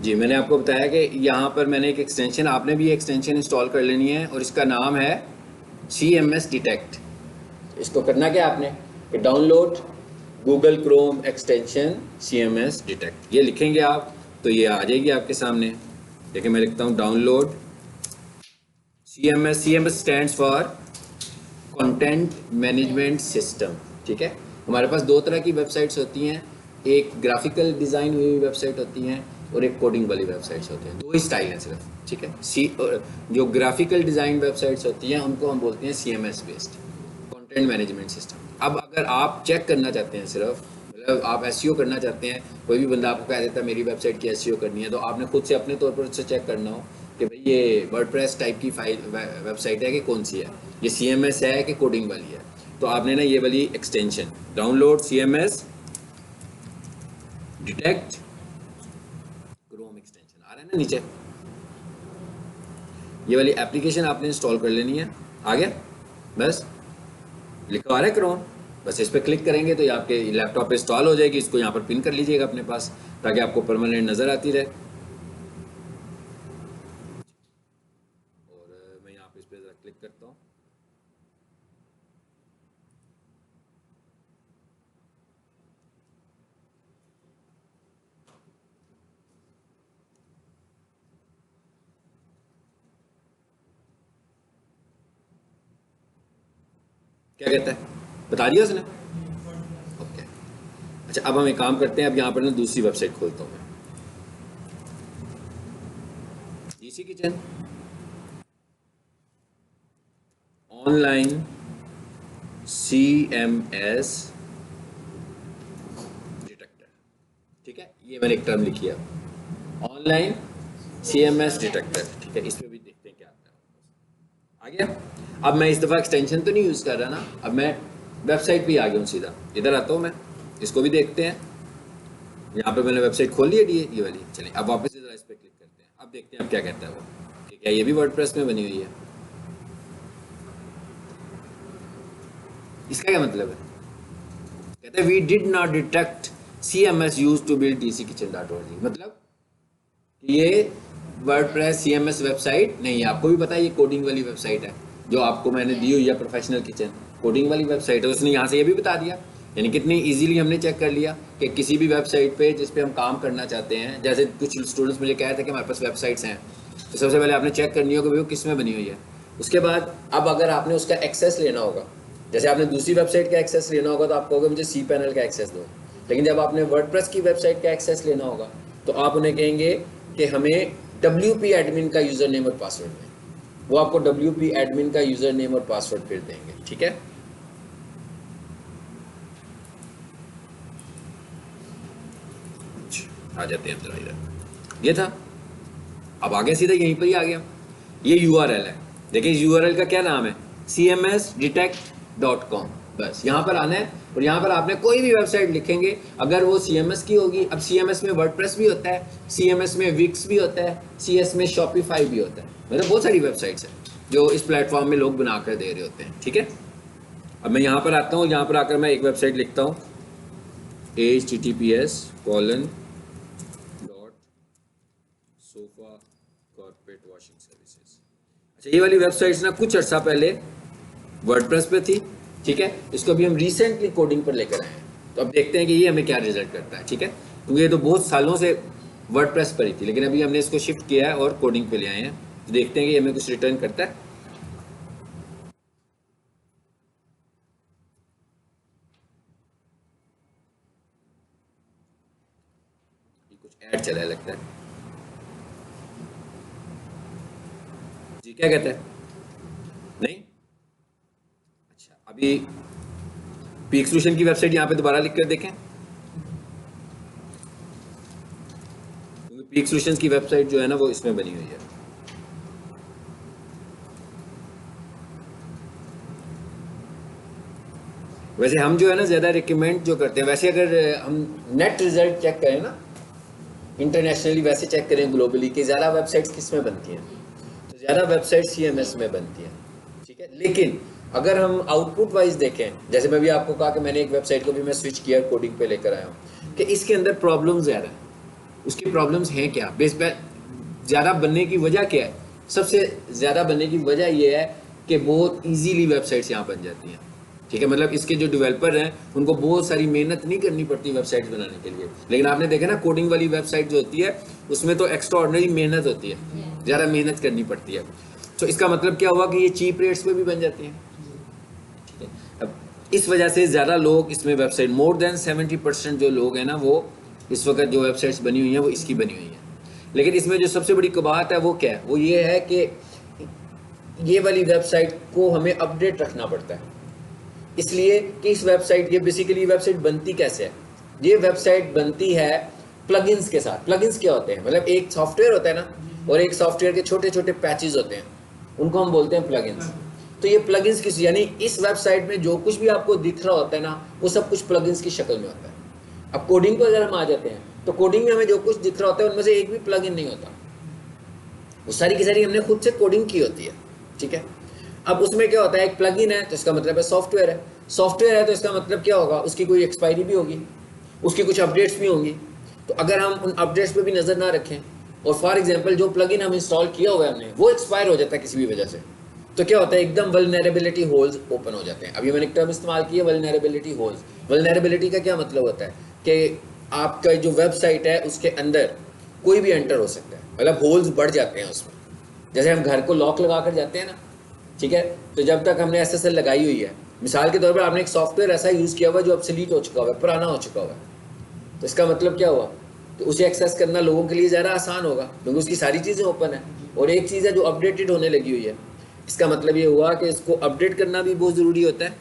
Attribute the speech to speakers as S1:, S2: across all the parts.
S1: जी, मैंने आपको बताया कि यहाँ पर मैंने एक एक्सटेंशन, आपने भी एक्सटेंशन इंस्टॉल कर लेनी है और इसका नाम है CMS डिटेक्ट। इसको करना क्या आपने कि download Google Chrome extension CMS detect, ये लिखेंगे आप तो ये आ जाएगी आपके सामने। देखिए मैं लिखता हूँ download CMS। CMS stands for content management system. ठीक है, हमारे पास दो तरह की वेबसाइट्स होती हैं, एक ग्राफिकल डिज़ाइन हुई हुई वेबसाइट होती हैं और एक कोडिंग वाली वेबसाइट्स होती हैं। दो ही स्टाइल हैं सिर्फ। ठीक है, जो ग्राफिकल डिज़ाइन वेबसाइट्स होती हैं उनको हम बोलते हैं CMS based content management system. अब अगर आप चेक करना चाहते हैं, सिर्फ मतलब आप SEO करना चाहते हैं, कोई भी बंदा आपको कह देता है मेरी वेबसाइट की SEO करनी है, तो आपने खुद से अपने तौर पर उससे चेक करना हो कि भाई ये वर्डप्रेस टाइप की फाइल वेबसाइट है कि कौन सी है, ये CMS है कि कोडिंग वाली है। तो आपने ना ये वाली extension download CMS detect Chrome extension आ रहा है ना नीचे, ये वाली एप्लीकेशन आपने इंस्टॉल कर लेनी है। आ गया, बस लिखा आ रहा है क्रोम, बस इस पर क्लिक करेंगे तो ये आपके लैपटॉप पे इंस्टॉल हो जाएगी। इसको यहाँ पर पिन कर लीजिएगा अपने पास ताकि आपको परमानेंट नज़र आती रहे। और मैं यहाँ पे इस पर ज़रा क्लिक करता हूँ। क्या कहता है, बता दिया उसने? ओके, अच्छा अब हम एक काम करते हैं, अब यहाँ पर ना दूसरी वेबसाइट खोलता हूँ मैं, DC kitchen online CMS detector. ठीक है, ये मैंने एक टर्म लिखी है, ऑनलाइन CMS डिटेक्टर। ठीक है, इस पर भी देखते हैं क्या आता है। आ गया, अब मैं इस दफ़ा एक्सटेंशन तो नहीं यूज़ कर रहा ना, अब मैं वेबसाइट पे आ गया हूँ सीधा। इधर आता हूँ मैं, इसको भी देखते हैं। यहाँ पे मैंने वेबसाइट खोल ली है ये वाली। चलिए अब वापस से ज़रा इस पर क्लिक करते हैं, अब देखते हैं अब क्या कहता है वो कि क्या ये भी वर्डप्रेस में बनी हुई है। इसका क्या मतलब है? कहते हैं we did not detect CMS use to build dckitchen.org, मतलब ये वर्डप्रेस CMS वेबसाइट नहीं है। आपको भी पता है ये कोडिंग वाली वेबसाइट है जो आपको मैंने दी हुई है, प्रोफेशनल किचन कोडिंग वाली वेबसाइट है। उसने यहाँ से ये भी बता दिया, यानी कितनी इजीली हमने चेक कर लिया कि किसी भी वेबसाइट पे जिस पे हम काम करना चाहते हैं, जैसे कुछ स्टूडेंट्स मुझे कह रहे थे कि हमारे पास वेबसाइट्स हैं, तो सबसे पहले आपने चेक करनी होगी वो किस में बनी हुई है। उसके बाद अब अगर आपने उसका एक्सेस लेना होगा, जैसे आपने दूसरी वेबसाइट का एक्सेस लेना होगा तो आप कहोगे मुझे cPanel का एक्सेस दो, लेकिन जब आपने वर्डप्रेस की वेबसाइट का एक्सेस लेना होगा तो आप उन्हें कहेंगे कि हमें WP एडमिन का यूज़र नेम और पासवर्ड दें। वो आपको WP एडमिन का यूज़र नेम और पासवर्ड फिर देंगे। ठीक है, आ जाते हैं अंदर। इधर ये था, अब आगे सीधा यहीं पर ही आ गया। ये URL है, देखिए इस URL का क्या नाम है, cmsdetect.com। बस यहाँ पर आना है और यहाँ पर आपने कोई भी वेबसाइट लिखेंगे, अगर वो CMS की होगी। अब CMS में वर्डप्रेस भी होता है, CMS में Wix भी होता है, CS में Shopify भी होता है, मतलब बहुत सारी वेबसाइट्स हैं जो इस प्लेटफॉर्म में लोग बना कर दे रहे होते हैं। ठीक है, अब मैं यहाँ पर आता हूँ, यहाँ पर आकर मैं एक वेबसाइट लिखता हूँ https://sofa corporate washing services। अच्छा, ये वाली वेबसाइट्स ना कुछ अर्सा पहले वर्डप्रेस पे थी। ठीक है, इसको अभी हम रिसेंटली कोडिंग पर लेकर आए हैं, तो अब देखते हैं कि ये हमें क्या रिजल्ट करता है। ठीक है, क्योंकि ये तो बहुत सालों से वर्डप्रेस पर ही थी, लेकिन अभी हमने इसको शिफ्ट किया है और कोडिंग पे ले आए हैं, तो देखते हैं कि ये हमें कुछ रिटर्न करता है। कुछ ऐड चला है लगता है जी, क्या कहता है? नहीं, अच्छा अभी पीक सोल्यूशन की वेबसाइट यहाँ पे दोबारा लिख कर देखें, क्योंकि पीक सोल्यूशन की वेबसाइट जो है ना वो इसमें बनी हुई है। वैसे हम जो है ना ज़्यादा रिकमेंड जो करते हैं, वैसे अगर हम नेट रिजल्ट चेक करें ना इंटरनेशनली, वैसे चेक करें ग्लोबली कि ज़्यादा वेबसाइट्स किस में बनती हैं, तो ज़्यादा वेबसाइट CMS में बनती हैं। ठीक है, लेकिन अगर हम आउटपुट वाइज देखें, जैसे मैं भी आपको कहा कि मैंने एक वेबसाइट को भी मैं स्विच किया कोडिंग पे लेकर आया हूँ, कि इसके अंदर प्रॉब्लम ज़्यादा है। उसकी प्रॉब्लम्स हैं क्या, बेस पे ज़्यादा बनने की वजह क्या है? सबसे ज़्यादा बनने की वजह यह है कि बहुत इजीली वेबसाइट्स यहाँ बन जाती हैं, ठीक है। मतलब इसके जो डेवलपर हैं उनको बहुत सारी मेहनत नहीं करनी पड़ती वेबसाइट्स बनाने के लिए। लेकिन आपने देखा ना कोडिंग वाली वेबसाइट जो होती है उसमें तो एक्स्ट्रा ऑर्डिनरी मेहनत होती है, ज़्यादा मेहनत करनी पड़ती है। तो इसका मतलब क्या हुआ कि ये चीप रेट्स पे भी बन जाती हैं, ठीक है। अब इस वजह से ज़्यादा लोग इसमें वेबसाइट, मोर देन 70% जो लोग हैं ना वो इस वक्त जो वेबसाइट्स बनी हुई हैं वो इसकी बनी हुई हैं। लेकिन इसमें जो सबसे बड़ी कबाहत है वो क्या है? वो ये है कि ये वाली वेबसाइट को हमें अपडेट रखना पड़ता है, इसलिए कि इस वेबसाइट, ये बेसिकली वेबसाइट बनती कैसे है? ये वेबसाइट बनती है प्लगइन्स के साथ। प्लगइन्स क्या होते हैं? मतलब एक सॉफ्टवेयर होता है ना, और एक सॉफ्टवेयर के छोटे छोटे पैचेस होते हैं, उनको हम बोलते हैं प्लगइन्स। तो ये प्लगइन्स किस, यानी इस वेबसाइट में जो कुछ भी आपको दिख रहा होता है ना वो सब कुछ प्लगइन्स की शक्ल में होता है। अब कोडिंग पर अगर हम आ जाते हैं तो कोडिंग में हमें जो कुछ दिख रहा होता है उनमें से एक भी प्लगइन नहीं होता, वो सारी की सारी हमने खुद से कोडिंग की होती है, ठीक है। अब उसमें क्या होता है, एक प्लगइन है तो इसका मतलब है सॉफ्टवेयर है, सॉफ्टवेयर है तो इसका मतलब क्या होगा, उसकी कोई एक्सपायरी भी होगी, उसकी कुछ अपडेट्स भी होंगी। तो अगर हम उन अपडेट्स पे भी नज़र ना रखें और फॉर एग्जांपल जो प्लगइन हम इंस्टॉल किया हुआ है हमने वो एक्सपायर हो जाता है किसी भी वजह से, तो क्या होता है, एकदम वल्नरेबिलिटी होल्स ओपन हो जाते हैं। अभी मैंने एक टर्म इस्तेमाल किया, वल्नरेबिलिटी होल्स। वल्नरेबिलिटी का क्या मतलब होता है कि आपका जो वेबसाइट है उसके अंदर कोई भी एंटर हो सकता है, मतलब होल्स बढ़ जाते हैं उसमें। जैसे हम घर को लॉक लगा कर जाते हैं ना, ठीक है, तो जब तक हमने SSL लगाई हुई है, मिसाल के तौर पर आपने एक सॉफ्टवेयर ऐसा यूज़ किया हुआ जो ऑब्सोलीट हो चुका हुआ है, पुराना हो चुका हुआ है, तो इसका मतलब क्या हुआ कि उसे एक्सेस करना लोगों के लिए ज़्यादा आसान होगा क्योंकि उसकी सारी चीज़ें ओपन है। और एक चीज़ है जो अपडेटेड होने लगी हुई है, इसका मतलब ये हुआ कि इसको अपडेट करना भी बहुत ज़रूरी होता है,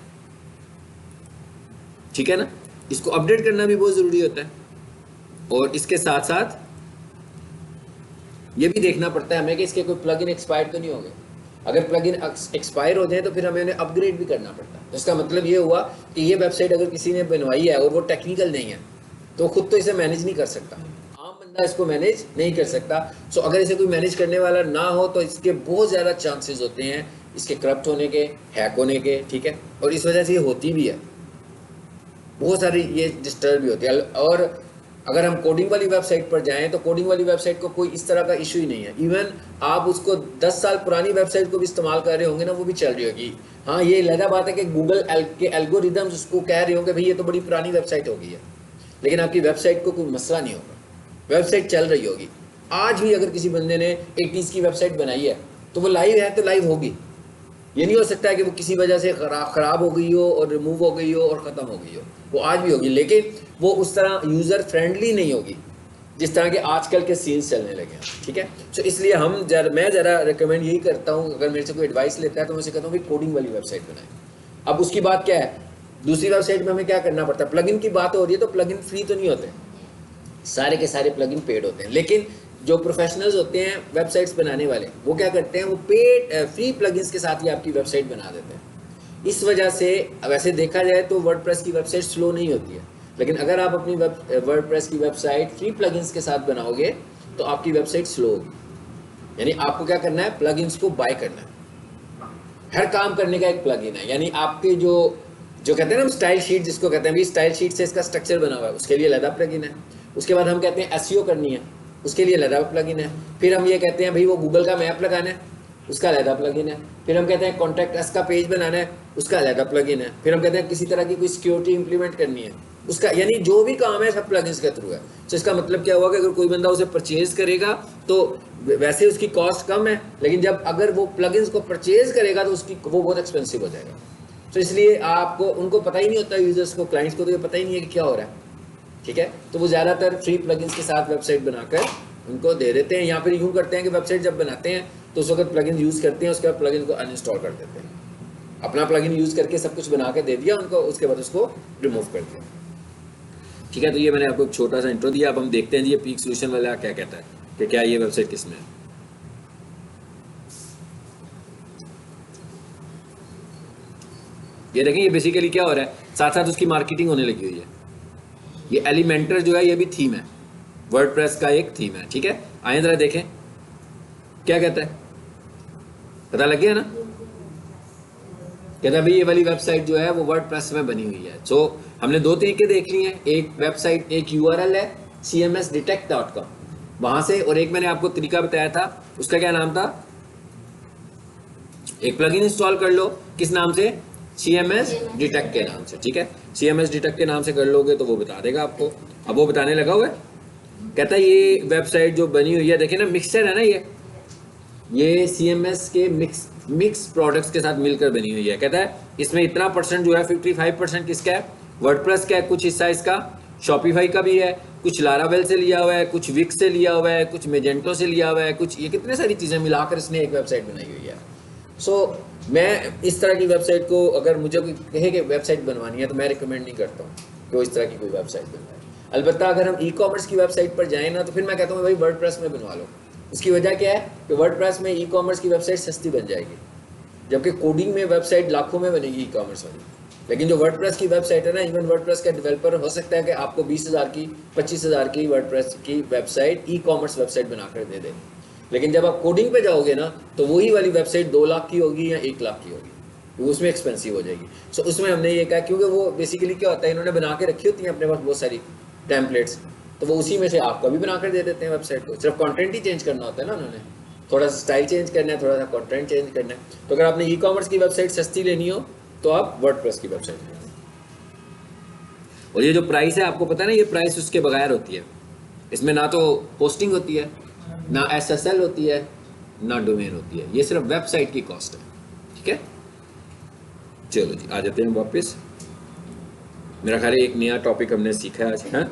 S1: ठीक है ना, इसको अपडेट करना भी बहुत ज़रूरी होता है। और इसके साथ साथ ये भी देखना पड़ता है हमें कि इसके कोई प्लगइन एक्सपायर तो नहीं हो गए। अगर प्लगइन एक्सपायर हो जाए तो फिर हमें उन्हें अपग्रेड भी करना पड़ता है। तो इसका मतलब ये हुआ कि ये वेबसाइट अगर किसी ने बनवाई है और वो टेक्निकल नहीं है तो खुद तो इसे मैनेज नहीं कर सकता, आम बंदा इसको मैनेज नहीं कर सकता। सो अगर इसे कोई मैनेज करने वाला ना हो तो इसके बहुत ज़्यादा चांसेस होते हैं इसके करप्ट होने के, हैक होने के, ठीक है। और इस वजह से ये होती भी है, बहुत सारी ये डिस्टर्ब भी होती है। और अगर हम कोडिंग वाली वेबसाइट पर जाएं तो कोडिंग वाली वेबसाइट को कोई इस तरह का इशू ही नहीं है। इवन आप उसको 10 साल पुरानी वेबसाइट को भी इस्तेमाल कर रहे होंगे ना, वो भी चल रही होगी। हाँ, ये अलग बात है कि गूगल के एल्गोरिदम्स उसको कह रहे होंगे भाई ये तो बड़ी पुरानी वेबसाइट हो गई है, लेकिन आपकी वेबसाइट को कोई मसला नहीं होगा, वेबसाइट चल रही होगी। आज भी अगर किसी बंदे ने 80s की वेबसाइट बनाई है तो वो लाइव है तो लाइव होगी। ये नहीं हो सकता है कि वो किसी वजह से ख़राब हो गई हो और रिमूव हो गई हो और ख़त्म हो गई हो, वो आज भी होगी, लेकिन वो उस तरह यूज़र फ्रेंडली नहीं होगी जिस तरह के आजकल के सीन्स चलने लगे हैं, ठीक है। तो इसलिए मैं ज़रा रिकमेंड यही करता हूँ, अगर मेरे से कोई एडवाइस लेता है तो मैं उसे कहता हूँ भाई कोडिंग वाली वेबसाइट बनाए। अब उसकी बात क्या है, दूसरी वेबसाइट में हमें क्या करना पड़ता है, प्लगइन की बात हो रही है तो प्लगइन फ्री तो नहीं होते, सारे के सारे प्लगइन पेड होते हैं। लेकिन जो प्रोफेशनल्स होते हैं वेबसाइट्स बनाने वाले, वो क्या करते हैं, वो पेड फ्री प्लगइन्स के साथ ही आपकी वेबसाइट बना देते हैं। इस वजह से वैसे देखा जाए तो वर्डप्रेस की वेबसाइट स्लो नहीं होती है, लेकिन अगर आप अपनी वर्डप्रेस की वेबसाइट फ्री प्लगइन्स के साथ बनाओगे तो आपकी वेबसाइट स्लो होगी। यानी आपको क्या करना है, प्लगइन्स को बाय करना है। हर काम करने का एक प्लगइन है, यानी आपके जो कहते हैं ना हम स्टाइल शीट जिसको कहते हैं, भाई स्टाइल शीट से इसका स्ट्रक्चर बना हुआ है, उसके लिए अलग प्लगइन है। उसके बाद हम कहते हैं SEO करनी है, उसके लिए अलग प्लगइन है। फिर हम ये कहते हैं भाई वो गूगल का मैप लगाना है, उसका अलग प्लगइन है। फिर हम कहते हैं कॉन्टैक्ट अस का पेज बनाना है, उसका अलग प्लगइन है। फिर हम कहते हैं किसी तरह की कोई सिक्योरिटी इंप्लीमेंट करनी है, उसका, यानी जो भी काम है सब प्लगइन्स के थ्रू है। तो इसका मतलब क्या हुआ कि अगर कोई बंदा उसे परचेज करेगा तो वैसे उसकी कॉस्ट कम है, लेकिन जब अगर वो प्लगइन्स को परचेज करेगा तो उसकी वो बहुत एक्सपेंसिव हो जाएगा। तो इसलिए आपको, उनको पता ही नहीं होता, यूजर्स को, क्लाइंट्स को तो ये पता ही नहीं है कि क्या हो रहा है, ठीक है। तो वो ज़्यादातर फ्री प्लगइन्स के साथ वेबसाइट बनाकर उनको दे देते हैं, या फिर यूँ करते हैं कि वेबसाइट जब बनाते हैं तो उस वक्त प्लगइन यूज़ करते हैं, उसके बाद प्लगइन को अनइंस्टॉल कर देते हैं, अपना प्लगइन यूज़ करके सब कुछ बना के दे दिया उनको, उसके बाद उसको रिमूव कर दिया, ठीक है। तो ये मैंने आपको एक छोटा सा इंट्रो दिया। अब हम देखते हैं जी ये पीक सोल्यूशन वाला क्या कहता है कि क्या ये वेबसाइट किस में है। ये देखें, ये बेसिकली क्या हो रहा है, साथ साथ उसकी मार्केटिंग होने लगी हुई है। ये एलिमेंटर जो है ये भी थीम है, वर्डप्रेस का एक थीम है, ठीक है। आइए जरा देखें क्या कहता है, पता लग गया ना। कहता है भाई ये वाली वेबसाइट जो है वो वर्डप्रेस में बनी हुई है। सो हमने दो तरीके देख लिए हैं, एक वेबसाइट, एक URL है cmsdetect.com, वहां से। और एक मैंने आपको तरीका बताया था, उसका क्या नाम था, एक प्लगइन इंस्टॉल कर लो, किस नाम से, CMS डिटेक्ट के नाम से, ठीक है। CMS डिटेक्ट के नाम से कर लोगे तो वो बता देगा आपको। अब वो बताने लगा हुआ है, कहता है ये वेबसाइट जो बनी हुई है, देखिए ना मिक्सचर है ना, ये CMS के मिक्स प्रोडक्ट्स के साथ मिलकर बनी हुई है। कहता है इसमें इतना परसेंट जो है 55% किसका है, वर्डप्रेस का है, कुछ हिस्सा इसका शॉपिफाई का भी है, कुछ लारावेल से लिया हुआ है, कुछ विक्स से लिया हुआ है, कुछ मेजेंटो से लिया हुआ है, कुछ, ये कितने सारी चीज़ें मिलाकर इसने एक वेबसाइट बनाई हुई है। सो मैं इस तरह की वेबसाइट को, अगर मुझे कोई कहे कि वेबसाइट बनवानी है तो मैं रिकमेंड नहीं करता हूँ कि वो इस तरह की कोई वेबसाइट बनवाए। अलबत्ता अगर हम ई-कॉमर्स की वेबसाइट पर जाएँ ना, तो फिर मैं कहता हूँ भाई वर्डप्रेस में बनवा लो। उसकी वजह क्या है कि वर्डप्रेस में ई-कॉमर्स की वेबसाइट सस्ती बन जाएगी, जबकि कोडिंग में वेबसाइट लाखों में बनेगी ई-कॉमर्स वाली। लेकिन जो वर्डप्रेस की वेबसाइट है ना, इवन वर्डप्रेस का डेवलपर हो सकता है कि आपको 20,000 की 25,000 की वर्डप्रेस की वेबसाइट ई-कॉमर्स वेबसाइट बनाकर दे दे। लेकिन जब आप कोडिंग पे जाओगे ना, तो वही वाली वेबसाइट 2 लाख की होगी या 1 लाख की होगी, तो उसमें एक्सपेंसिव हो जाएगी। सो उसमें हमने ये कहा, क्योंकि वो बेसिकली क्या होता है, इन्होंने बना के रखी होती हैं अपने पास बहुत सारी टेम्पलेट्स, तो वो उसी में से आपका भी बनाकर दे देते हैं वेबसाइट को। सिर्फ कंटेंट ही चेंज करना होता है ना, उन्होंने थोड़ा सा स्टाइल चेंज करना है, थोड़ा सा कंटेंट चेंज करना है। तो अगर आपने ई-कॉमर्स की वेबसाइट सस्ती लेनी हो तो आप वर्डप्रेस की वेबसाइट लें। और ये जो प्राइस है, आपको पता है ना, ये प्राइस उसके बगैर होती है। इसमें ना तो पोस्टिंग होती है, ना SSL होती है, ना डोमेन होती है, ये सिर्फ वेबसाइट की कॉस्ट है, ठीक है। चलो जी, आ जाते हैं वापस। मेरा ख्याल है एक नया टॉपिक हमने सीखा है आज, है।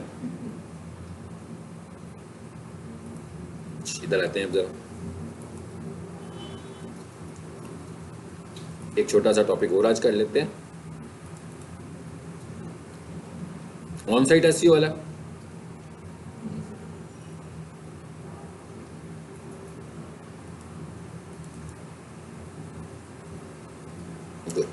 S1: इधर आते हैं, अब जरा एक छोटा सा टॉपिक और आज कर लेते हैं, ऑन साइट SEO वाला। गुड।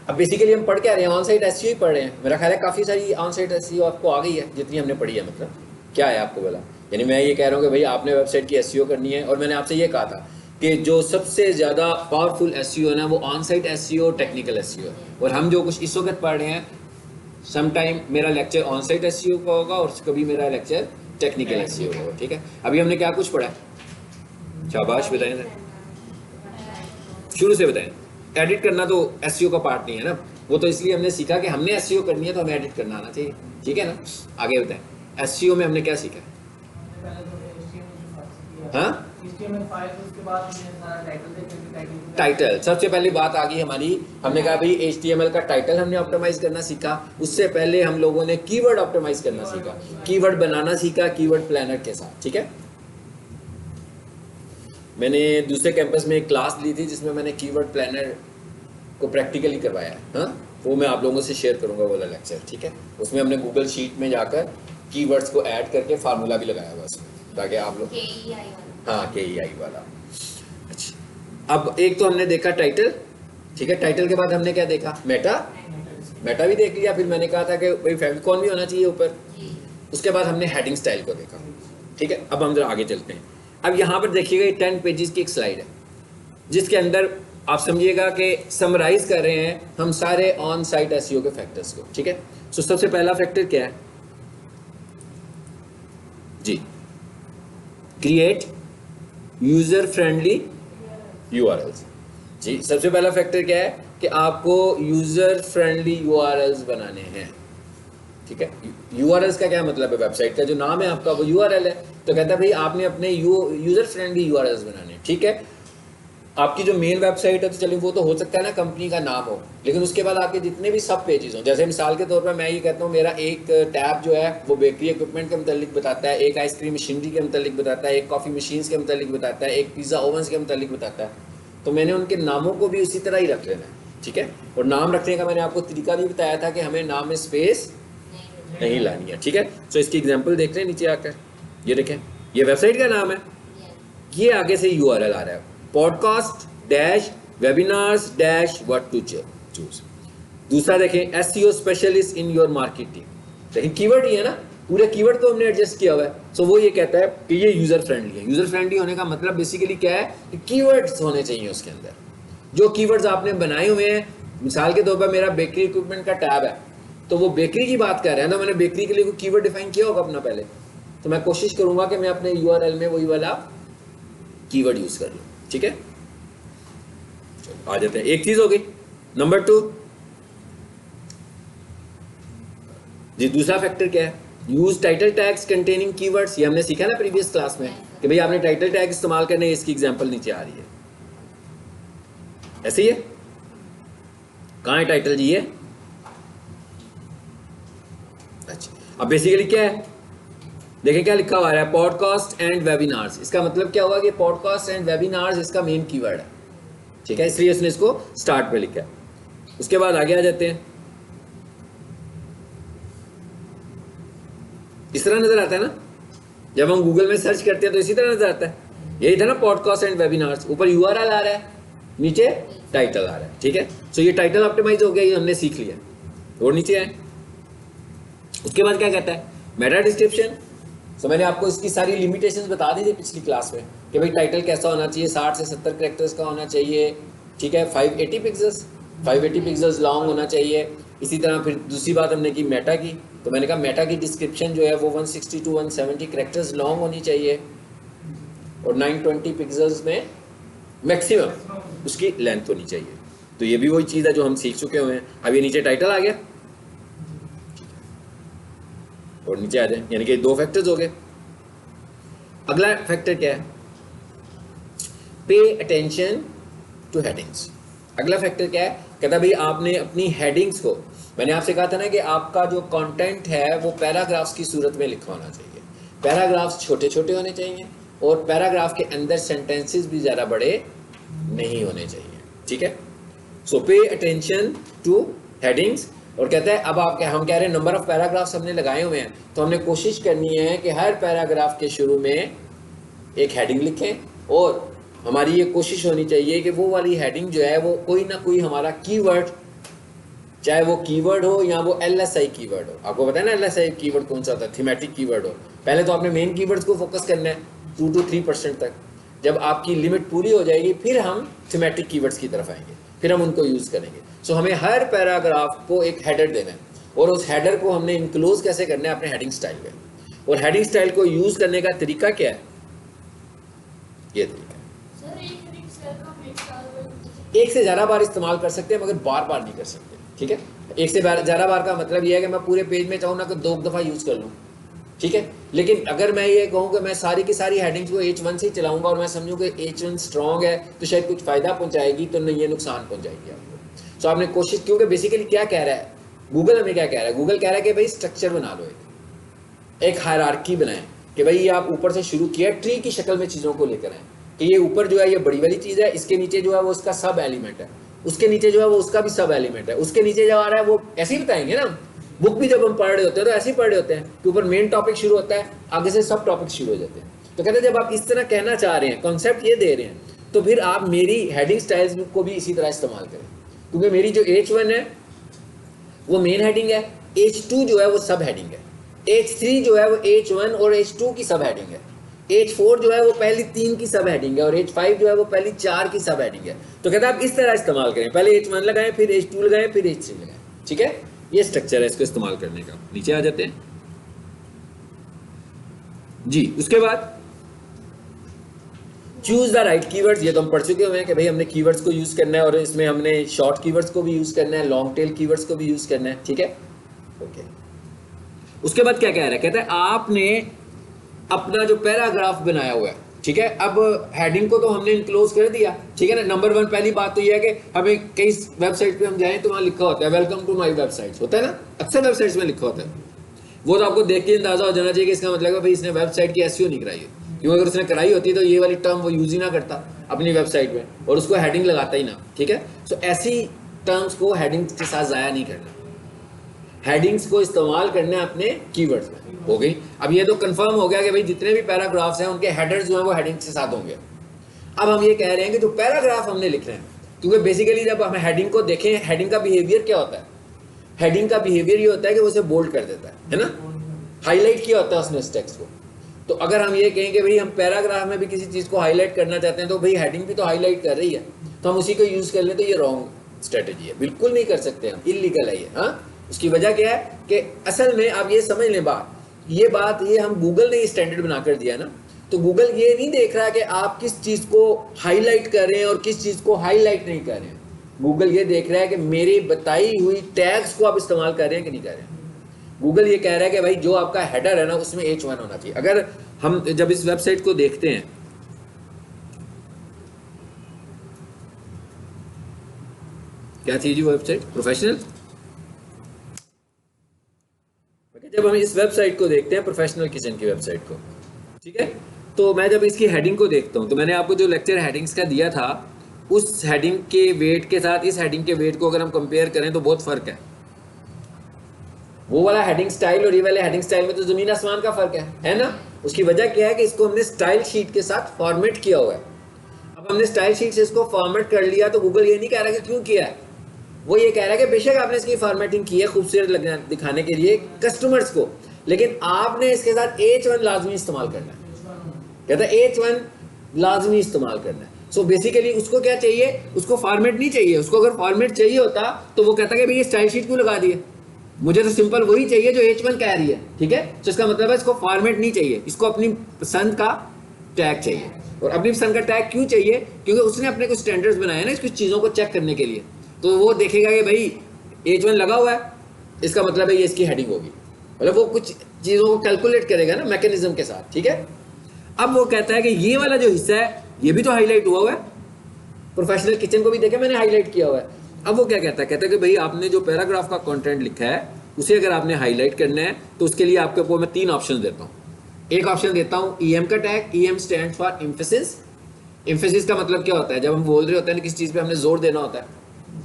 S1: अब बेसिकली हम पढ़ क्या रहे हैं, ऑन साइट SEO ही पढ़ रहे हैं। मेरा ख्याल है काफ़ी सारी ऑन साइट SEO आपको आ गई है, जितनी हमने पढ़ी है। मतलब क्या है आपको बोला, यानी मैं ये कह रहा हूँ कि भाई आपने वेबसाइट की SEO करनी है, और मैंने आपसे ये कहा था कि जो सबसे ज़्यादा पावरफुल SEO है ना, वो on site SEO, technical SEO है। और हम जो कुछ इस वक्त पढ़ रहे हैं, सम टाइम मेरा लेक्चर ऑन साइट SEO का होगा और कभी मेरा लेक्चर टेक्निकल SEO होगा, ठीक है। अभी हमने क्या कुछ पढ़ा है, शाबाश बताएं, शुरू से बताएं। एडिट करना तो SEO का पार्ट नहीं है ना, वो तो इसलिए हमने सीखा कि हमने SEO करनी है तो हमें एडिट करना आना चाहिए, ठीक है ना। आगे बताएं, SEO में हमने क्या सीखा, हाँ, टाइटल। सबसे पहली बात आ गई हमारी, हमने कहा भाई HTML का टाइटल हमने ऑप्टिमाइज करना सीखा। उससे पहले हम लोगों ने कीवर्ड ऑप्टिमाइज करना सीखा, कीवर्ड बनाना सीखा कीवर्ड प्लानर के साथ, ठीक है। मैंने दूसरे कैंपस में एक क्लास ली थी जिसमें मैंने कीवर्ड प्लानर को प्रैक्टिकली करवाया है, हाँ, वो मैं आप लोगों से शेयर करूंगा वाला लेक्चर, ठीक है। उसमें हमने गूगल शीट में जाकर कीवर्ड्स को ऐड करके फार्मूला भी लगाया हुआ उसमें, ताकि आप लोग, हाँ, KEI वाला। अच्छा, अब एक तो हमने देखा टाइटल, ठीक है। टाइटल के बाद हमने क्या देखा, मेटा भी देख लिया। फिर मैंने कहा था कि भाई फेविकॉन भी होना चाहिए ऊपर। उसके बाद हमने हेडिंग स्टाइल को देखा, ठीक है। अब हम जरा आगे चलते हैं। अब यहाँ पर देखिएगा 10 पेजेस की एक स्लाइड है, जिसके अंदर आप समझिएगा कि समराइज कर रहे हैं हम सारे ऑन साइट SEO के फैक्टर्स को, ठीक है। सो सबसे पहला फैक्टर क्या है जी, क्रिएट यूजर फ्रेंडली URLs। जी, सबसे पहला फैक्टर क्या है कि आपको यूजर फ्रेंडली URLs बनाने हैं, ठीक है। URLs का क्या मतलब है, वेबसाइट का जो नाम है आपका वो URL है। तो कहता है भाई आपने अपने यूजर फ्रेंडली URLs बनाने, ठीक है। आपकी जो मेन वेबसाइट है तो चलिए वो तो हो सकता है ना कंपनी का नाम हो, लेकिन उसके बाद आपके जितने भी सब पेजेस हों, जैसे मिसाल के तौर पर मैं ये कहता हूँ मेरा एक टैब जो है वो बेकरी इक्विपमेंट के मतलब बताता है, एक आइसक्रीम मशीनरी के मतलब बताता है, एक कॉफ़ी मशीन्स के मतलब बताता है, एक पिज़्ज़ा ओवंस के मतलब बताता है। तो मैंने उनके नामों को भी उसी तरह ही रख लेना है, ठीक है। और नाम रखने का मैंने आपको तरीका भी बताया था कि हमें नाम में स्पेस नहीं लानी है, ठीक है। तो इसकी एग्जाम्पल देख रहे हैं नीचे आकर, ये देखें, ये वेबसाइट का नाम है, ये आगे से URL आ रहा है, podcast dash webinars dash what to choose. दूसरा देखें, SEO specialist in your marketing, लेकिन कीवर्ड ही है ना, पूरे कीवर्ड को हमने एडजस्ट किया हुआ है। सो वो ये कहता है कि ये यूजर फ्रेंडली है। यूजर फ्रेंडली होने का मतलब बेसिकली क्या है कि कीवर्ड्स होने चाहिए उसके अंदर। जो कीवर्ड्स आपने बनाए हुए हैं मिसाल के तौर पर मेरा बेकरी इक्विपमेंट का टैब है, तो वो बेकरी की बात कर रहे हैं तो मैंने बेकरी के लिए कोई कीवर्ड डिफाइन किया होगा अपना पहले, तो मैं कोशिश करूंगा कि मैं अपने यूआरएल में वही वाला कीवर्ड यूज कर लूं। ठीक है, आ जाते हैं, एक चीज हो गई। नंबर 2 जी, दूसरा फैक्टर क्या है? Use title tags containing keywords. ये हमने सीखा ना प्रीवियस क्लास में कि भाई आपने टाइटल टैग इस्तेमाल करने, इसकी एग्जांपल नीचे आ रही है, ऐसे ही है। कहां है टाइटल जी? ये अच्छा, अब बेसिकली क्या है, देखिए क्या लिखा हुआ है, पॉडकास्ट एंड वेबिनार्स। इसका मतलब क्या हुआ कि पॉडकास्ट एंड वेबिनार्स इसका मेन कीवर्ड है। ठीक है, इसलिए उसने इसको स्टार्ट पे लिखा है। उसके बाद आगे आ जाते हैं, इस तरह नजर आता है ना, जब हम गूगल में सर्च करते हैं तो इसी तरह नजर आता है। यही था ना, पॉडकास्ट एंड वेबिनार्स, ऊपर यूआरएल आ रहा है, नीचे टाइटल आ रहा है। ठीक है, सो ये टाइटल ऑप्टिमाइज हो गया, ये हमने सीख लिया। और नीचे है, उसके बाद क्या कहता है, मेटा डिस्क्रिप्शन। सो मैंने आपको इसकी सारी लिमिटेशंस बता दी थी पिछली क्लास में कि भाई टाइटल कैसा होना चाहिए, 60 से 70 कैरेक्टर्स का होना चाहिए। ठीक है, 580 पिक्सल्स लॉन्ग होना चाहिए। इसी तरह फिर दूसरी बात हमने की मेटा की, तो मैंने कहा मेटा की डिस्क्रिप्शन जो है वो 160 to 170 कैरेक्टर्स लॉन्ग होनी चाहिए और 920 पिक्सल्स में मैक्सिमम उसकी लेंथ होनी चाहिए। तो ये भी वही चीज़ है जो हम सीख चुके हुए हैं। अब ये नीचे टाइटल आ गया और नीचे आ जाए, यानी कि 2 फैक्टर्स हो गए। अगला फैक्टर क्या है, पे अटेंशन टू हेडिंग्स। अगला फैक्टर क्या है, कहता भाई आपने अपनी हेडिंग्स को, मैंने आपसे कहा था ना कि आपका जो कंटेंट है वो पैराग्राफ्स की सूरत में लिखा होना चाहिए। पैराग्राफ्स छोटे छोटे होने चाहिए और पैराग्राफ के अंदर सेंटेंसेस भी ज़्यादा बड़े नहीं होने चाहिए। ठीक है, सो पे अटेंशन टू हेडिंग्स। और कहता है अब आप हम कह रहे हैं नंबर ऑफ पैराग्राफ्स हमने लगाए हुए हैं, तो हमने कोशिश करनी है कि हर पैराग्राफ के शुरू में एक हेडिंग लिखें और हमारी ये कोशिश होनी चाहिए कि वो वाली हेडिंग जो है वो कोई ना कोई हमारा कीवर्ड, चाहे वो कीवर्ड हो या वो एलएसआई कीवर्ड हो। आपको पता है ना एलएसआई कीवर्ड कौन सा होता है, थीमेटिक कीवर्ड हो। पहले तो आपने मेन कीवर्ड्स को फोकस करना है 2 to 3% तक। जब आपकी लिमिट पूरी हो जाएगी फिर हम थीमेटिक कीवर्ड्स की तरफ आएंगे, फिर हम उनको यूज़ करेंगे। सो हमें हर पैराग्राफ को एक हेडर देना है और उस हेडर को हमने इनक्लोज कैसे करना है अपने हेडिंग स्टाइल में। और हेडिंग स्टाइल को यूज़ करने का तरीका क्या है, ये तरीका एक से ज़्यादा बार इस्तेमाल कर सकते हैं मगर बार बार नहीं कर सकते। ठीक है, एक से ज़्यादा बार का मतलब ये है कि मैं पूरे पेज में चाहूँ ना कि 2 दफ़ा यूज़ कर लूँ। ठीक है, लेकिन अगर मैं ये कहूँ कि मैं सारी की सारी हेडिंग्स को H1 से ही चलाऊंगा और मैं समझूँ कि H1 स्ट्रॉन्ग है तो शायद कुछ फ़ायदा पहुँचाएगी, तो नहीं, ये नुकसान पहुँचाएगी आपको। सो आपने कोशिश, क्योंकि बेसिकली क्या कह रहा है गूगल, हमें क्या कह रहा है, गूगल कह रहा है कि भाई स्ट्रक्चर बना लो, एक हायरार्की बनाएं कि भाई ये आप ऊपर से शुरू किया, ट्री की शक्ल में चीज़ों को लेकर आए कि ये ऊपर जो है ये बड़ी वाली चीज़ है, इसके नीचे जो है वो उसका सब एलिमेंट है, उसके नीचे जो है वो उसका भी सब एलिमेंट है, उसके नीचे जो आ रहा है वो ऐसे ही बताएंगे ना। बुक भी जब हम पढ़ रहे होते हैं तो ऐसे ही पढ़ रहे होते हैं कि ऊपर मेन टॉपिक शुरू होता है, आगे से सब टॉपिक शुरू हो जाते हैं। तो कहते हैं जब आप इस तरह कहना चाह रहे हैं, कॉन्सेप्ट ये दे रहे हैं, तो फिर आप मेरी हेडिंग स्टाइल्स को भी इसी तरह इस्तेमाल करें। क्योंकि मेरी जो H1 है वो मेन हेडिंग है, H2 जो है वो सब हेडिंग है, H3 जो है वो H1 और H2 की सब हेडिंग है, H4 जो है वो पहली 3 की सब हेडिंग है और H5 जो है वो पहली 4 की सब हेडिंग है। तो कहता है आप इस तरह इस्तेमाल करें, पहले H1 लगाएं, फिर H2 लगाएं, फिर H3 लगाएं। ठीक है, ये स्ट्रक्चर है इसको इस्तेमाल करने का। नीचे आ जाते हैं जी। उसके बाद चूज द राइट कीवर्ड्स। ये तो हम पढ़ चुके हुए हैं कि भाई हमने कीवर्ड्स को यूज करना है और इसमें हमने शॉर्ट कीवर्ड्स को भी यूज करना है, लॉन्ग टेल कीवर्ड्स को भी यूज करना है। ठीक है, ओके। उसके बाद क्या कह रहा है, कहता है आपने अपना जो पैराग्राफ बनाया हुआ है, ठीक है, अब हेडिंग को तो हमने इनक्लोज कर दिया, ठीक है ना। नंबर 1 पहली बात तो ये है कि हमें कई वेबसाइट पे हम जाएं तो वहाँ लिखा होता है वेलकम टू माय वेबसाइट, होता है ना, अक्सर वेबसाइट्स में लिखा होता है। वो तो आपको देख के अंदाजा हो जाना चाहिए कि इसका मतलब है भाई इसने वेबसाइट की एसईओ नहीं कराई है, क्योंकि अगर उसने कराई होती तो ये वाली टर्म वो यूज ही ना करता अपनी वेबसाइट में और उसको हेडिंग लगाता ही ना। ठीक है, सो ऐसी टर्म्स को हेडिंग के साथ ज़ाया नहीं करना, हेडिंग्स को इस्तेमाल करना है अपने कीवर्ड्स में। हो गई, अब ये तो कंफर्म हो गया कि भाई जितने भी पैराग्राफ्स हैं उनके हेडर्स जो हैं वो हेडिंग्स के साथ होंगे। अब हम ये कह रहे हैं कि जो पैराग्राफ हमने लिख रहे हैं, क्योंकि बेसिकली जब हम हेडिंग को देखें, हेडिंग का बिहेवियर क्या होता है, हेडिंग का बिहेवियर ये होता है कि वो उसे बोल्ड कर देता है ना, हाईलाइट किया होता है उसने उस टेक्स्ट को। तो अगर हम ये कहें कि भाई हम पैराग्राफ में भी किसी चीज़ को हाईलाइट करना चाहते हैं तो भाई हेडिंग भी तो हाईलाइट कर रही है, तो हम उसी को यूज़ कर लें तो ये रॉन्ग। स्ट्रेटेजी है, बिल्कुल नहीं कर सकते हम, इलीगल है ये। हाँ, उसकी वजह क्या है कि असल में आप ये समझ लें बात ये हम गूगल ने स्टैंडर्ड बनाकर दिया ना, तो गूगल ये नहीं देख रहा कि आप किस चीज़ को हाईलाइट कर रहे हैं और किस चीज़ को हाईलाइट नहीं कर रहे हैं। गूगल ये देख रहा है कि मेरी बताई हुई टैग्स को आप इस्तेमाल कर रहे हैं कि नहीं कर रहे हैं। गूगल ये कह रहा है कि भाई जो आपका हेडर है ना उसमें H1 होना चाहिए। अगर हम जब इस वेबसाइट को देखते हैं, क्या थी जी वो वेबसाइट, प्रोफेशनल। जब हम इस वेबसाइट को देखते हैं, प्रोफेशनल किचन की वेबसाइट को, ठीक है, तो मैं जब इसकी हेडिंग को देखता हूं, तो मैंने आपको जो लेक्चर हेडिंग्स का दिया था, उस हेडिंग के वेट के साथ इस हेडिंग के वेट को अगर हम कंपेयर करें तो बहुत फर्क है। वो वाला हेडिंग स्टाइल और ये वाले हेडिंग स्टाइल में तो जमीन आसमान का फर्क है ना। उसकी वजह क्या है कि इसको हमने स्टाइल शीट के साथ फॉर्मेट किया हुआ है। अब हमने स्टाइल शीट से इसको फॉर्मेट कर लिया, तो गूगल ये नहीं कह रहा कि क्यों किया है, वो ये कह रहा है कि बेशक आपने इसकी फॉर्मेटिंग की है खूबसूरत दिखाने के लिए कस्टमर्स को, लेकिन आपने इसके साथ H1 लाजमी इस्तेमाल करना है। कहता है H1 लाजमी इस्तेमाल करना है। सो बेसिकली उसको क्या चाहिए, उसको फॉर्मेट नहीं चाहिए। उसको अगर फॉर्मेट चाहिए होता तो वो कहता है कि भाई ये स्टाइल शीट क्यों लगा दिए, मुझे तो सिंपल वही चाहिए जो H1 कह रही है, ठीक है। तो इसका मतलब है इसको फॉर्मेट नहीं चाहिए, इसको अपनी पसंद का टैग चाहिए। और अपनी पसंद का टैग क्यों चाहिए, क्योंकि उसने अपने कुछ स्टैंडर्ड्स बनाए ना कुछ चीज़ों को चेक करने के लिए। तो वो देखेगा कि भाई H1 लगा हुआ है, इसका मतलब है ये इसकी हेडिंग होगी, मतलब वो कुछ चीज़ों को कैलकुलेट करेगा ना मैकेनिज्म के साथ, ठीक है। अब वो कहता है कि ये वाला जो हिस्सा है ये भी तो हाईलाइट हुआ है, प्रोफेशनल किचन को भी देखे मैंने हाईलाइट किया हुआ है। अब वो क्या कहता है कि भाई आपने जो पैराग्राफ का कंटेंट लिखा है उसे अगर आपने हाईलाइट करना है तो उसके लिए आपके को मैं 3 ऑप्शन देता हूँ। एक ऑप्शन देता हूँ EM का tag. EM stand for emphasis. Emphasis का मतलब क्या होता है, जब हम बोल रहे होते हैं ना किसी चीज़ पे हमने जोर देना होता है,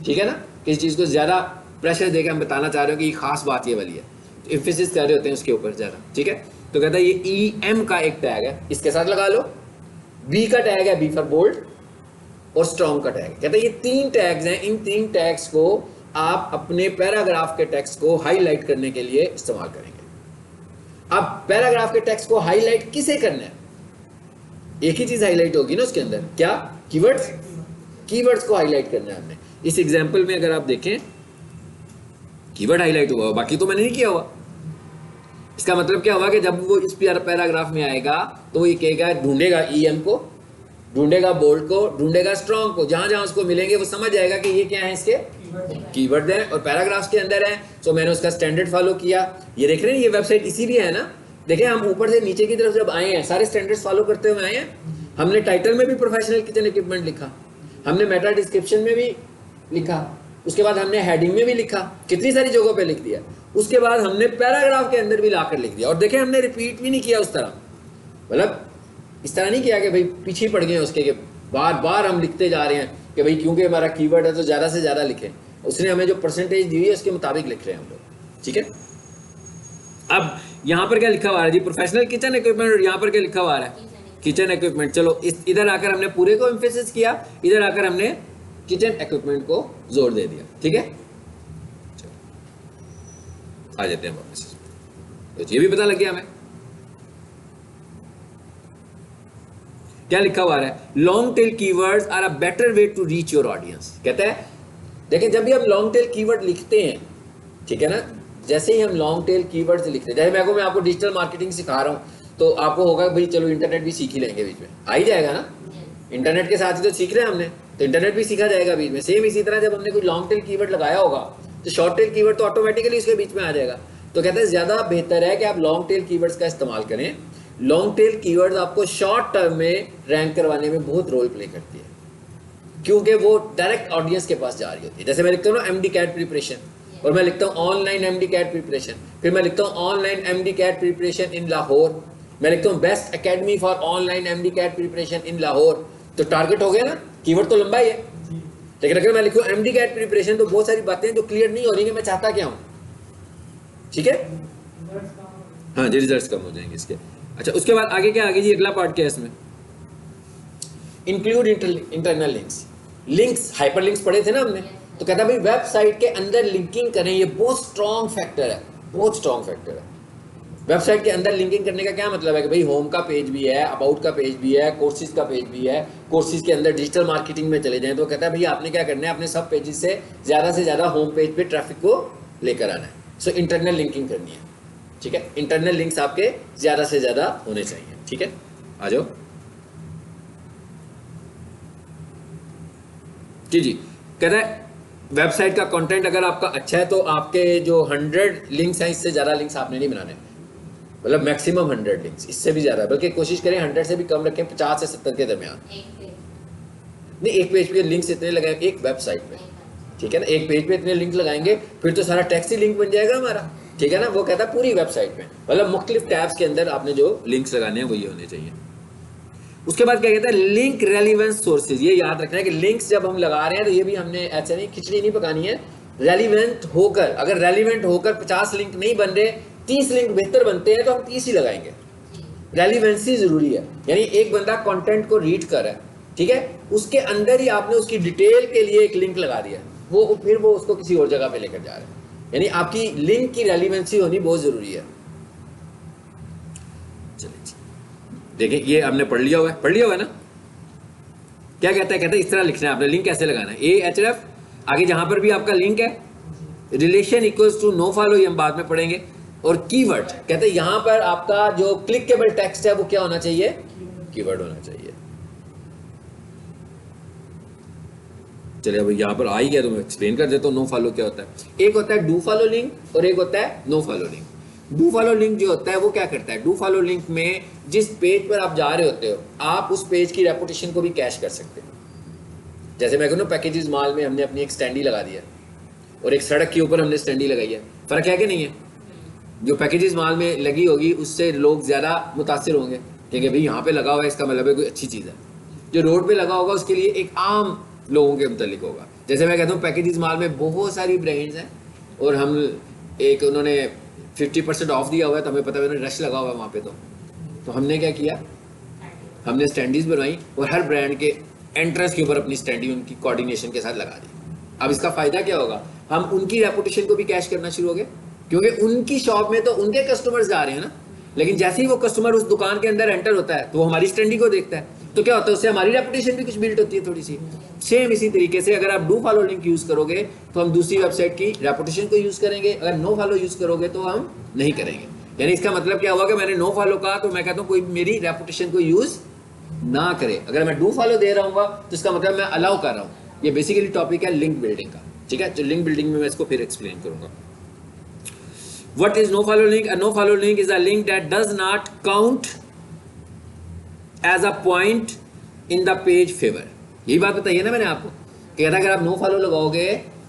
S1: ठीक है ना, किसी चीज़ को ज़्यादा प्रेशर देकर हम बताना चाह रहे हो कि ये खास बात ये वाली है, तो एम्फेसिस कर रहे होते हैं उसके ऊपर ज़्यादा, ठीक है। तो कहता है ये EM का एक टैग है, इसके साथ लगा लो। B का टैग है, B फॉर बोल्ड, और स्ट्रॉन्ग का टैग। कहता है ये 3 टैग्स हैं, इन 3 टैग्स को आप अपने पैराग्राफ के टेक्स्ट को हाईलाइट करने के लिए इस्तेमाल करेंगे। अब पैराग्राफ के टेक्स्ट को हाईलाइट किसे करना है, एक ही चीज हाईलाइट होगी ना उसके अंदर, क्या, कीवर्ड्स। कीवर्ड्स को हाईलाइट करना है हमने। इस एग्जांपल में अगर आप देखें कीवर्ड हाईलाइट हुआ, बाकी तो मैंने नहीं किया हुआ। इसका मतलब क्या हुआ कि जब वो इस पैराग्राफ में आएगा तो वो ये कहेगा, ढूंढेगा EM को, ढूंढेगा बोल्ड को, ढूंढेगा स्ट्रॉन्ग को, जहां जहां उसको मिलेंगे वो समझ जाएगा कि ये क्या है, इसके कीवर्ड है और पैराग्राफ्स के अंदर है। तो मैंने उसका स्टैंडर्ड फॉलो किया। ये देख रहे हैं ये वेबसाइट इसी भी है ना, देखें हम ऊपर से नीचे की तरफ जब आए हैं सारे स्टैंडर्ड्स फॉलो करते हुए आए हैं। हमने टाइटल में भी प्रोफेशनल किचन इक्विपमेंट लिखा, हमने मेटा डिस्क्रिप्शन में भी लिखा, उसके बाद हमने हेडिंग में भी लिखा, कितनी सारी जगहों पे लिख दिया। उसके बाद हमने पैराग्राफ के अंदर भी लाकर लिख दिया। और देखें हमने रिपीट भी नहीं किया उस तरह, मतलब इस तरह नहीं किया कि भाई पीछे पड़ गए उसके, कि बार बार हम लिखते जा रहे हैं कि भाई क्योंकि हमारा कीवर्ड है तो ज़्यादा से ज़्यादा लिखें। उसने हमें जो परसेंटेज दी है उसके मुताबिक लिख रहे हैं हम लोग, ठीक है। अब यहाँ पर क्या लिखा हुआ है जी, प्रोफेशनल किचन इक्विपमेंट, और यहाँ पर क्या लिखा हुआ है, किचन इक्विपमेंट। चलो इधर आकर हमने पूरे को एम्फेसिस किया, इधर आकर हमने किचन इक्विपमेंट को जोर दे दिया, ठीक है। आ जाते हैं वापस, तो ये भी पता लग गया हमें क्या लिखा हुआ है। Long tail keywords are a better way to reach your audience. कहता है देखिए जब भी हम लॉन्ग टेल कीवर्ड लिखते हैं, ठीक है ना, जैसे ही हम लॉन्ग टेल कीवर्ड्स लिखते हैं, जैसे मैं आपको डिजिटल मार्केटिंग सिखा रहा हूँ तो आपको होगा भाई चलो इंटरनेट भी सीख ही लेंगे, बीच में आ ही जाएगा ना, इंटरनेट के साथ ही तो सीख रहे हैं हमने, तो इंटरनेट भी सीखा जाएगा बीच में। सेम इसी तरह जब हमने कोई लॉन्ग टेल कीवर्ड लगाया होगा तो शॉर्ट टेल कीवर्ड तो ऑटोमेटिकली उसके बीच में आ जाएगा। तो कहते हैं ज़्यादा बेहतर है कि आप लॉन्ग टेल कीवर्ड्स का इस्तेमाल करें। लॉन्ग टेल कीवर्ड्स आपको शॉर्ट टर्म में रैंक करवाने में बहुत रोल प्ले करती है, क्योंकि वो डायरेक्ट ऑडियंस के पास जा रही होती है। जैसे मैं लिखता हूँ ना MD कैट प्रिपरेशन, और मैं लिखता हूँ ऑनलाइन MD कैट प्रिपरेशन, फिर मैं लिखता हूँ online MD CAT preparation in Lahore, मैं लिखता हूँ best academy for online MD CAT preparation in Lahore, तो टारगेट हो गया ना, कीवर्ड तो लंबा ही है। लेकिन अगर मैं लिखूँ MD कैट प्रिपरेशन तो बहुत सारी बातें जो क्लियर नहीं हो रही कि मैं चाहता क्या हूँ, ठीक है। हाँ जी, रिजल्ट्स कम हो जाएंगे इसके। अच्छा उसके बाद आगे क्या, आगे जी अगला पार्ट क्या है इसमें, include internal links. Links, hyper links पढ़े थे ना हमने, तो कहता भाई वेबसाइट के अंदर लिंकिंग करें, ये बहुत स्ट्रॉन्ग फैक्टर है, बहुत स्ट्रॉन्ग फैक्टर है। वेबसाइट के अंदर लिंकिंग करने का क्या मतलब है कि भाई होम का पेज भी है, अबाउट का पेज भी है, कोर्सेज का पेज भी है, कोर्सेज के अंदर डिजिटल मार्केटिंग में चले जाएं तो कहता है भाई आपने क्या करना है, अपने सब पेजेस से ज़्यादा होम पेज पे ट्रैफिक को लेकर आना है। सो इंटरनल लिंकिंग करनी है, ठीक है। इंटरनल लिंक्स आपके ज़्यादा से ज़्यादा होने चाहिए, ठीक है। आ जाओ जी। कहता है वेबसाइट का कंटेंट अगर आपका अच्छा है तो आपके जो 100 लिंक्स हैं इससे ज़्यादा लिंक्स आपने नहीं बनाने, मतलब मैक्सिमम 100 लिंक्स, इससे भी ज़्यादा, बल्कि कोशिश करें 100 से भी कम रखें, 50 से 70 के दरमियान। नहीं, एक पेज पे लिंक्स इतने लगाए एक वेबसाइट में, ठीक है ना, एक पेज पे इतने लिंक लगाएंगे फिर तो सारा टेक्स्ट ही लिंक बन जाएगा हमारा, ठीक है ना। वो कहता है पूरी वेबसाइट में, मतलब मुख्तलिफ टैब्स के अंदर आपने जो लिंक्स लगाने हैं वो ये होने चाहिए। उसके बाद क्या कहता है, लिंक रेलिवेंस सोर्सेज। ये याद रखना है कि लिंक्स जब हम लगा रहे हैं तो ये भी हमने ऐसे नहीं, खिचड़ी नहीं पकानी है, रेलिवेंट होकर। अगर रेलिवेंट होकर 50 लिंक नहीं बन रहे, 30 लिंक बेहतर बनते हैं तो हम 30 ही लगाएंगे। रेलिवेंसी जरूरी है, यानी एक बंदा कंटेंट को रीड कर रहा है, ठीक है, उसके अंदर ही आपने उसकी डिटेल के लिए एक लिंक लगा दिया, फिर वो उसको किसी और जगह पे लेकर जा रहा है, यानी आपकी लिंक की रेलिवेंसी होनी बहुत जरूरी है। चलिए देखिए, ये हमने पढ़ लिया हुआ है ना। क्या कहता है, कहता है इस तरह लिखना है आपने, लिंक कैसे लगाना है, AHRF, आगे जहां पर भी आपका लिंक है, relation equals to no follow, ये हम बाद में पढ़ेंगे। और कीवर्ड कहते हैं यहां पर आपका जो क्लिकेबल टेक्स्ट है वो क्या होना चाहिए, कीवर्ड होना चाहिए। चलिए अब यहां पर आ ही गया तो मैं एक्सप्लेन कर देता हूं नो फॉलो क्या होता है। एक होता है डू फॉलो लिंक और एक होता है no follow link. Do follow link जो होता है वो क्या करता है, डू फॉलो लिंक में जिस पेज पर आप जा रहे होते हो आप उस पेज की रेपुटेशन को भी कैश कर सकते हो। जैसे मैं कहूँ पैकेजेस मॉल में हमने अपनी एक स्टैंडी लगा दिया और एक सड़क के ऊपर हमने स्टैंडी लगाई है, फर्क है कि नहीं है। जो पैकेजेस मॉल में लगी होगी उससे लोग ज़्यादा मुतासिर होंगे क्योंकि भाई यहाँ पे लगा हुआ है, इसका मतलब है कोई अच्छी चीज़ है। जो रोड पे लगा होगा उसके लिए एक आम लोगों के मुतालिक होगा। जैसे मैं कहता हूँ पैकेजेस मॉल में बहुत सारी ब्रांड्स हैं और हम एक उन्होंने 50% ऑफ दिया हुआ है तो हमें पता है उन्होंने रश लगा हुआ है वहाँ पे, तो हमने क्या किया, हमने स्टैंडीज बनवाई और हर ब्रांड के एंट्रेंस के ऊपर अपनी स्टैंडी उनकी कोऑर्डिनेशन के साथ लगा दी। अब इसका फ़ायदा क्या होगा, हम उनकी रेपुटेशन को भी कैश करना शुरू हो गए क्योंकि उनकी शॉप में तो उनके कस्टमर्स जा रहे हैं ना, लेकिन जैसे ही वो कस्टमर उस दुकान के अंदर एंटर होता है तो वो हमारी स्टैंडी को देखता है, तो क्या होता है उससे हमारी रेपुटेशन भी कुछ बिल्ड होती है थोड़ी सी। सेम इसी तरीके से अगर आप डू फॉलो लिंक यूज़ करोगे तो हम दूसरी वेबसाइट की रेपुटेशन को यूज़ करेंगे, अगर नो फॉलो यूज़ करोगे तो हम नहीं करेंगे। यानी इसका मतलब क्या हुआ कि मैंने नो फॉलो कहा तो मैं कहता हूँ कोई मेरी रेपुटेशन को यूज़ ना करे। अगर मैं डू फॉलो दे रहा हूँ तो इसका मतलब मैं अलाउ कर रहा हूँ। ये बेसिकली टॉपिक है लिंक बिल्डिंग का, ठीक है। तो लिंक बिल्डिंग में मैं इसको फिर एक्सप्लेन करूंगा। What is no follow link? A no follow link is a link that does not count as a point in the page favor। यही बात बताइए ना मैंने आपको कि अगर आप नो फॉलो लगाओगे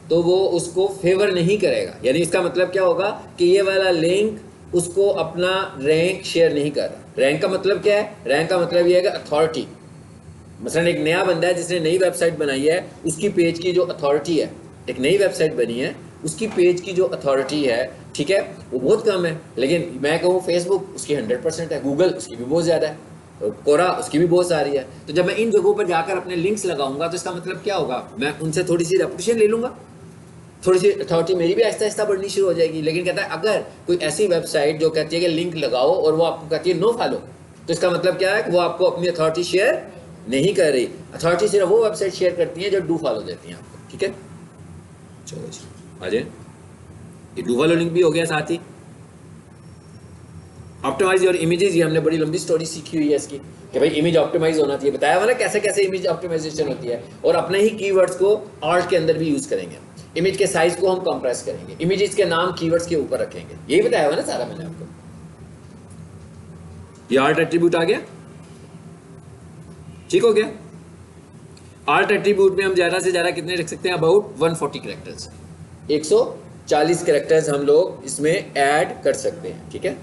S1: तो वो उसको फेवर नहीं करेगा। यानी इसका मतलब क्या होगा कि ये वाला लिंक उसको अपना रैंक शेयर नहीं कर रहा। रैंक का मतलब क्या है, रैंक का मतलब ये है कि अथॉरिटी। मसलन एक नया बंदा है जिसने नई वेबसाइट बनाई है, उसकी पेज की जो अथॉरिटी है, एक नई वेबसाइट बनी है उसकी पेज की जो अथॉरिटी है, ठीक है, वो बहुत कम है। लेकिन मैं कहूँ फेसबुक उसकी 100% है, गूगल उसकी भी बहुत ज़्यादा है, कोरा उसकी भी बहुत सारी है। तो जब मैं इन जगहों पर जाकर अपने लिंक्स लगाऊंगा तो इसका मतलब क्या होगा, मैं उनसे थोड़ी सी रेपुटेशन ले लूँगा, थोड़ी सी अथॉरिटी मेरी भी आहिस्ता आहिस्ता बढ़नी शुरू हो जाएगी। लेकिन कहता है अगर कोई ऐसी वेबसाइट जो कहती है कि लिंक लगाओ और वो आपको कहती है नो फॉलो, तो इसका मतलब क्या है कि वो आपको अपनी अथॉरिटी शेयर नहीं कर रही। अथॉरिटी सिर्फ वो वेबसाइट शेयर करती है जो डू फॉलो देती हैं आपको, ठीक है। चलो जी आ जाए, ये डू फॉलो लिंक भी हो गया। साथ ही ऑप्टिमाइज योर इमेजेस, ये हमने बड़ी लंबी स्टोरी सीखी हुई है इसकी कि भाई इमेज ऑप्टिमाइज होना चाहिए, बताया हुआ ना कैसे कैसे इमेज ऑप्टिमाइजेशन होती है। और अपने ही कीवर्ड्स को आर्ट के अंदर भी यूज करेंगे, इमेज के साइज को हम कंप्रेस करेंगे, इमेजेस के नाम कीवर्ड्स के ऊपर रखेंगे, यही बताया हुआ ना सारा मैंने आपको। ये आर्ट एट्रीब्यूट आ गया, ठीक हो गया। आर्ट एट्रीब्यूट में हम ज्यादा से ज्यादा कितने रख सकते हैं, अबाउट 140 कैरेक्टर्स, 140 कैरेक्टर्स हम लोग इसमें ऐड कर सकते हैं, ठीक है।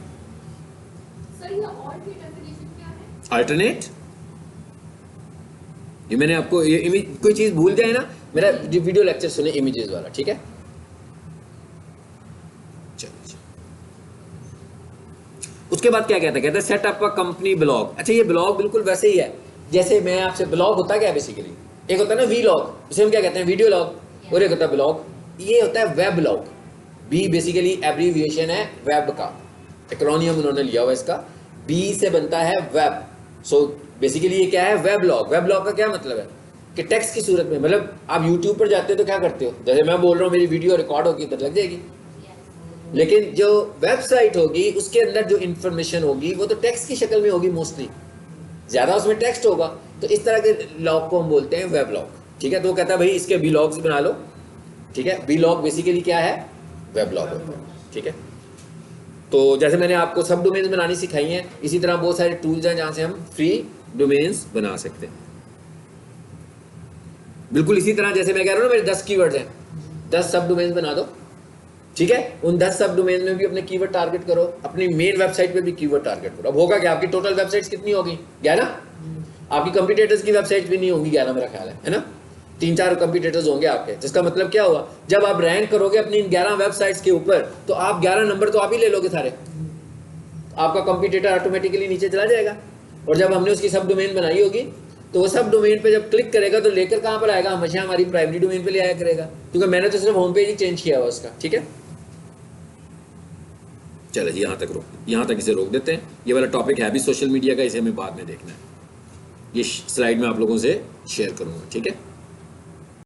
S1: अल्टरनेट, ये मैंने आपको ये इमेज कोई चीज भूल जाए ना, मेरा वीडियो लेक्चर सुने इमेजेस वाला, ठीक है। चलो उसके बाद क्या कहता है, कहता है set up a company blog. अच्छा ये ब्लॉग बिल्कुल वैसे ही है जैसे मैं आपसे, ब्लॉग होता क्या है बेसिकली, एक होता है ना वी लॉग, उसे हम क्या कहते हैं वीडियो लॉग, और एक होता है ब्लॉग। ये होता है web log, b basically abbreviation है वेब का, एक्रोनियम उन्होंने लिया हुआ इसका, बी से बनता है वेब। सो बेसिकली ये क्या है, वेबलॉग। वेबलॉग का क्या मतलब है कि टेक्स्ट की सूरत में, मतलब आप यूट्यूब पर जाते हो तो क्या करते हो, जैसे मैं बोल रहा हूँ मेरी वीडियो रिकॉर्ड होगी तो लग जाएगी, लेकिन जो वेबसाइट होगी उसके अंदर जो इन्फॉर्मेशन होगी वो तो टेक्स्ट की शक्ल में होगी, मोस्टली ज़्यादा उसमें टेक्स्ट होगा। तो इस तरह के लॉग को हम बोलते हैं वेबलॉग, ठीक है। तो वो कहता है भाई इसके वीलॉग्स बना लो, ठीक है। वीलॉग बेसिकली क्या है, वेबलॉग होता है, ठीक है। तो जैसे मैंने आपको सब डोमेन्स बनानी सिखाई हैं, इसी तरह बहुत सारे टूल्स हैं जहाँ से हम फ्री डोमेन्स बना सकते हैं। बिल्कुल इसी तरह जैसे मैं कह रहा हूँ ना, मेरे 10 कीवर्ड्स हैं, 10 सब डोमेन्स बना दो, ठीक है। उन 10 सब डोमेन में भी अपने कीवर्ड टारगेट करो, अपनी मेन वेबसाइट पे भी कीवर्ड टारगेट करो। अब होगा क्या, आपकी टोटल वेबसाइट्स कितनी होगी, 11। आपकी कंपटीटर्स की वेबसाइट भी नहीं होंगी 11 मेरा ख्याल है ना, 3-4 कंपटीटर्स होंगे आपके। जिसका मतलब क्या हुआ, जब आप रैंक करोगे अपनी इन 11 वेबसाइट्स के ऊपर तो आप 11 नंबर तो आप ही ले लोगे सारे, आपका कंपटीटर ऑटोमेटिकली नीचे चला जाएगा। और जब हमने उसकी सब डोमेन बनाई होगी तो वो सब डोमेन पे जब क्लिक करेगा तो लेकर कहाँ पर आएगा, हमेशा हमारी प्राइमरी डोमेन पे ले आया करेगा, क्योंकि मैंने तो सिर्फ होम पेज ही चेंज किया हुआ उसका, ठीक है। चलो जी यहाँ तक इसे रोक देते हैं। ये वाला टॉपिक है भी सोशल मीडिया का, इसे हमें बाद में देखना है, ये स्लाइड में आप लोगों से शेयर करूंगा, ठीक है।